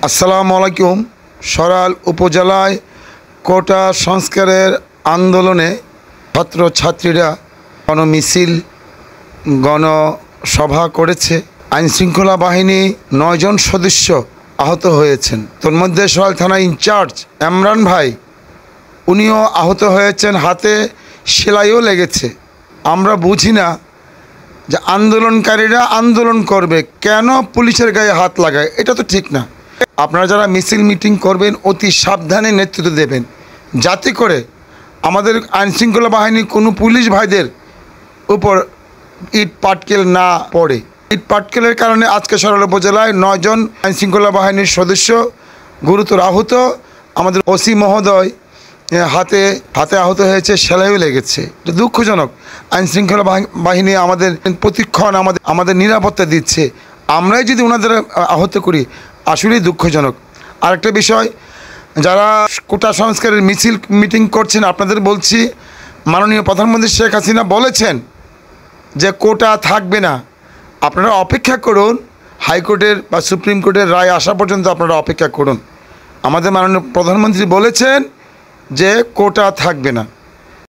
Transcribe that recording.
আসসালামু আলাইকুম। সরাইল উপজেলায় কোটা সংস্কারের আন্দোলনে ছাত্রছাত্রীরা গণমিছিল গণসভা করেছে। আইনশৃঙ্খলা বাহিনী 9 জন সদস্য আহত হয়েছেন। তোর মধ্যে সরাইল থানা ইনচার্জ এমরান ভাই উনিও আহত হয়েছেন, হাতে সেলাইও লেগেছে। আমরা বুঝি না যে আন্দোলনকারীরা আন্দোলন করবে কেন পুলিশের গায়ে হাত লাগায়, এটা তো ঠিক না। আপনারা যারা মিছিল মিটিং করবেন অতি সাবধানে নেতৃত্ব দেবেন, যাতে করে আমাদের আইনশৃঙ্খলা বাহিনী কোনো পুলিশ ভাইদের উপর ইট পাটকেল না পড়ে। ইট পাটকেলের কারণে আজকে সরাইল উপজেলায় 9 জন আইনশৃঙ্খলা বাহিনীর সদস্য গুরুতর আহত। আমাদের ওসি মহোদয় হাতে আহত হয়েছে, সেলাইও লেগেছে। এটা দুঃখজনক। আইনশৃঙ্খলা বাহিনী আমাদের প্রতিক্ষণ আমাদের নিরাপত্তা দিচ্ছে, আমরাই যদি ওনাদের আহত করি, আসলেই দুঃখজনক। আরেকটা বিষয়, যারা কোটা সংস্কারের মিছিল মিটিং করছেন, আপনাদের বলছি, মাননীয় প্রধানমন্ত্রী শেখ হাসিনা বলেছেন যে কোটা থাকবে না। আপনারা অপেক্ষা করুন, হাইকোর্টের বা সুপ্রিম কোর্টের রায় আসা পর্যন্ত আপনারা অপেক্ষা করুন। আমাদের মাননীয় প্রধানমন্ত্রী বলেছেন যে কোটা থাকবে না।